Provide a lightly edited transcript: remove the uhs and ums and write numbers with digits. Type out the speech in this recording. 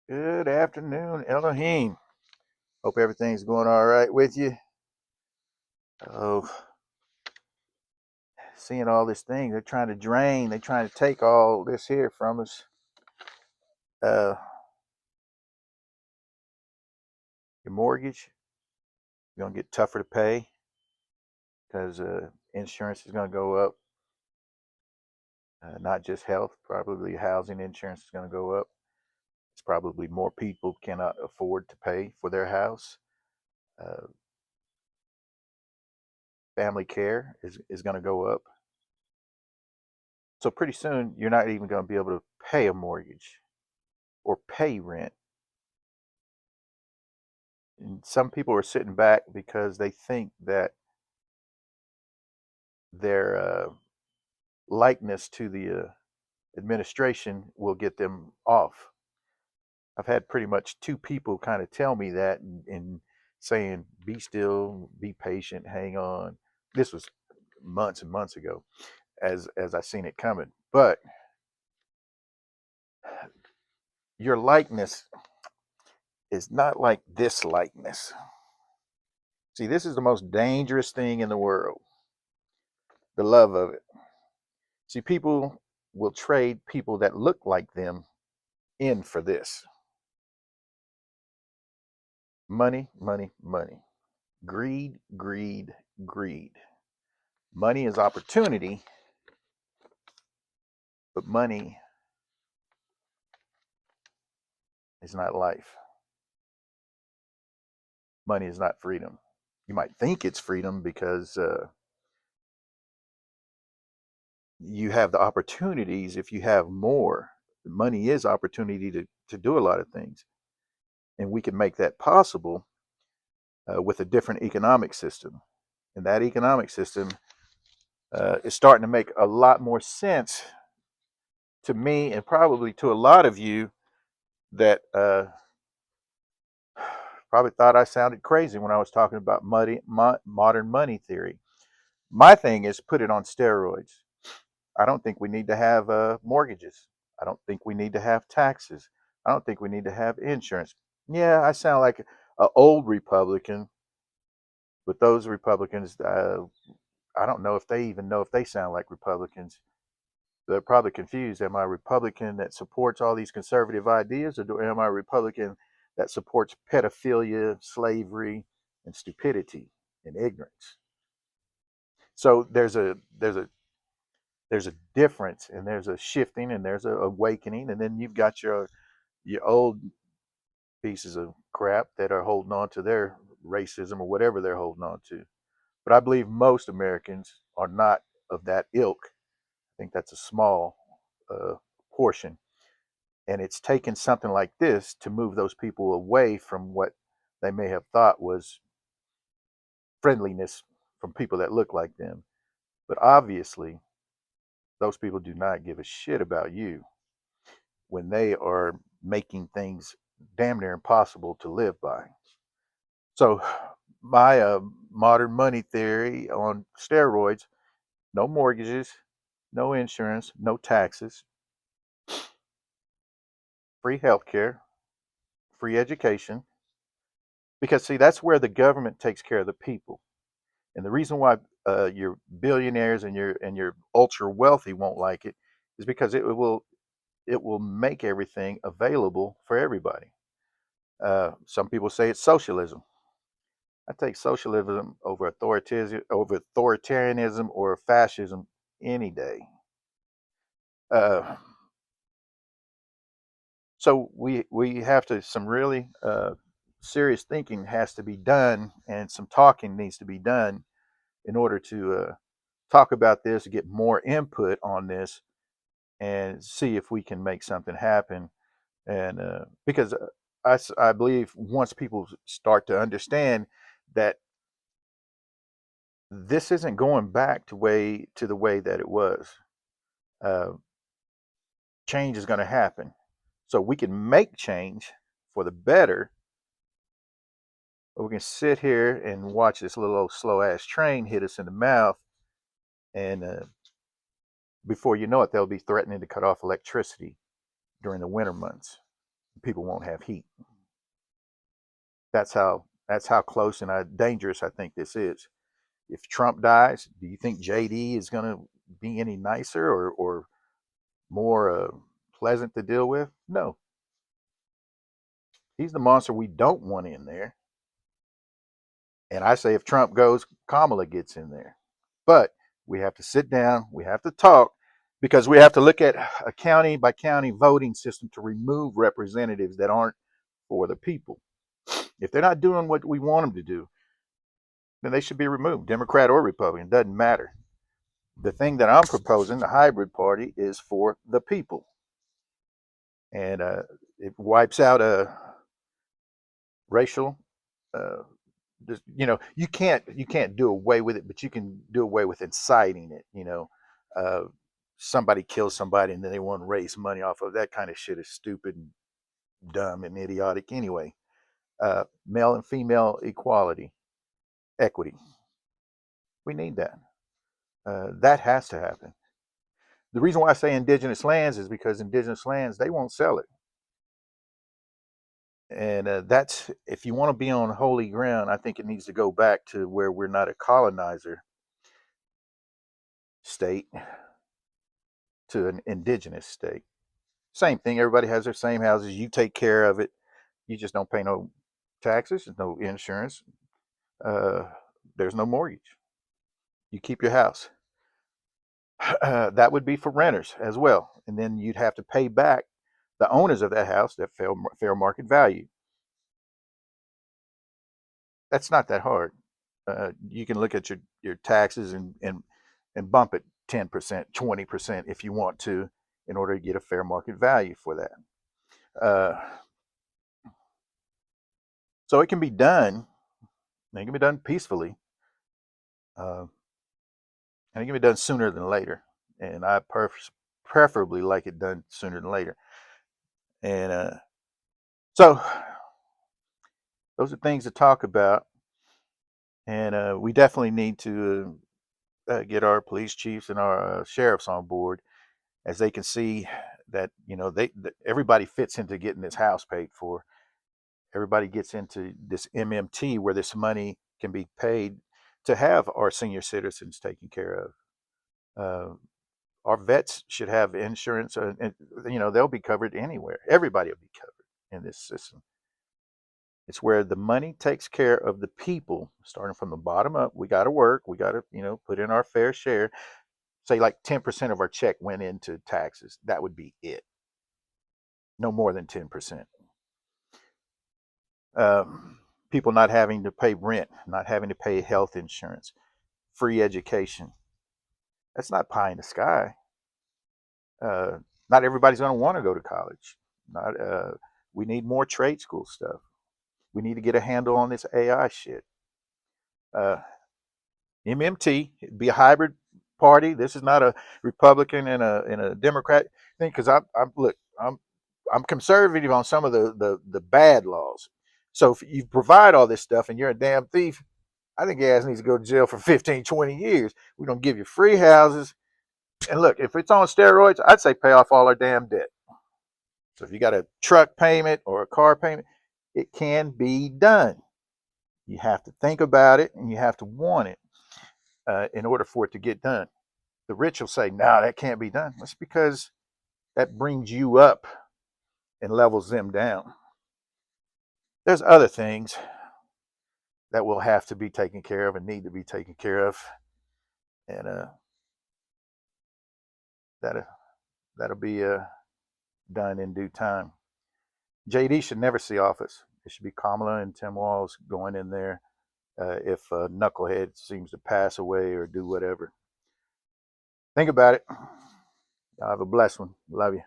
Good afternoon, Elohim. Hope everything's going all right with you. Oh, seeing all this thing, they're trying to drain, they're trying to take all this here from us. Uh, your mortgage, you're gonna get tougher to pay because insurance is gonna go up. Not just health, probably housing insurance is gonna go up. It's probably more people cannot afford to pay for their house. Uh, Family care is gonna go up. So pretty soon, you're not even gonna be able to pay a mortgage or pay rent. And some people are sitting back because they think that their likeness to the administration will get them off. I've had pretty much two people kind of tell me that and saying, be still, be patient, hang on. This was months and months ago as I seen it coming. But your likeness is not like this likeness. See, this is the most dangerous thing in the world, the love of it. See, people will trade people that look like them in for this. Money, money, money. Greed, greed, greed. Money is opportunity, but money is not life. Money is not freedom. You might think it's freedom because you have the opportunities if you have more. Money is opportunity to do a lot of things. And we can make that possible with a different economic system. And that economic system is starting to make a lot more sense to me and probably to a lot of you that probably thought I sounded crazy when I was talking about modern money theory. My thing is put it on steroids. I don't think we need to have mortgages. I don't think we need to have taxes. I don't think we need to have insurance. Yeah, I sound like an old Republican, but those Republicans, I don't know if they even know if they sound like Republicans. They're probably confused. Am I a Republican that supports all these conservative ideas, or am I a Republican that supports pedophilia, slavery, and stupidity and ignorance? So there's a difference, and there's a shifting, and there's a awakening, and then you've got your old pieces of crap that are holding on to their racism or whatever they're holding on to. But I believe most Americans are not of that ilk. I think that's a small uh, portion. And it's taken something like this to move those people away from what they may have thought was friendliness from people that look like them. But obviously, those people do not give a shit about you when they are making things damn near impossible to live by. So, my modern money theory on steroids: no mortgages, no insurance, no taxes, free healthcare, free education. Because, see, that's where the government takes care of the people. And the reason why your billionaires and your ultra wealthy won't like it is because it will make everything available for everybody. Some people say it's socialism. I take socialism over authoritarianism or fascism any day. Uh, so we have to some really serious thinking has to be done, and some talking needs to be done in order to talk about this, get more input on this, and see if we can make something happen. And because I believe once people start to understand that this isn't going back to the way that it was, uh, change is going to happen. So we can make change for the better, or we can sit here and watch this little old slow ass train hit us in the mouth, and before you know it, they'll be threatening to cut off electricity during the winter months. People won't have heat. That's how close and dangerous I think this is. If Trump dies, do you think JD is going to be any nicer or more pleasant to deal with? No. He's the monster we don't want in there. And I say if Trump goes, Kamala gets in there. But we have to sit down, we have to talk, because we have to look at a county by county voting system to remove representatives that aren't for the people. If they're not doing what we want them to do, then they should be removed, Democrat or Republican, doesn't matter. The thing that I'm proposing, the hybrid party, is for the people. And it wipes out a racial you can't do away with it, but you can do away with inciting it. Uh, somebody kills somebody and then they want to raise money off of that kind of shit is stupid and dumb and idiotic anyway. Male and female equality, equity, we need that. That has to happen. The reason why I say indigenous lands is because indigenous lands, they won't sell it. And that's, if you want to be on holy ground, I think it needs to go back to where we're not a colonizer state to an indigenous state. Same thing. Everybody has their same houses. You take care of it. You just don't pay no taxes, no insurance. Uh, there's no mortgage. You keep your house. That would be for renters as well. And then you'd have to pay back the owners of that house that fair market value. That's not that hard. You can look at your taxes and bump it 10%, 20% if you want to, in order to get a fair market value for that. So it can be done. It can be done peacefully, and it can be done sooner than later. And I preferably like it done sooner than later. And so those are things to talk about. And we definitely need to get our police chiefs and our sheriffs on board, as they can see that that everybody fits into getting this house paid for. Everybody gets into this MMT where this money can be paid to have our senior citizens taken care of. Our vets should have insurance, and they'll be covered anywhere. Everybody will be covered in this system. It's where the money takes care of the people, starting from the bottom up. We got to work. We got to put in our fair share. Say like 10% of our check went into taxes. That would be it. No more than 10%. People not having to pay rent, not having to pay health insurance, free education. That's not pie in the sky. Not everybody's going to want to go to college. Not. We need more trade school stuff. We need to get a handle on this AI shit. Uh, MMT, it'd be a hybrid party. This is not a Republican and a Democrat thing, because I'm conservative on some of the bad laws. So if you provide all this stuff and you're a damn thief, I think your ass needs to go to jail for 15, 20 years. We're going to give you free houses. And look, if it's on steroids, I'd say pay off all our damn debt. So if you got a truck payment or a car payment, it can be done. You have to think about it and you have to want it in order for it to get done. The rich will say, no, that can't be done. That's because that brings you up and levels them down. There's other things that will have to be taken care of and need to be taken care of. And that'll be done in due time. JD should never see office. It should be Kamala and Tim Walz going in there if a knucklehead seems to pass away or do whatever. Think about it. Y'all have a blessed one. Love you.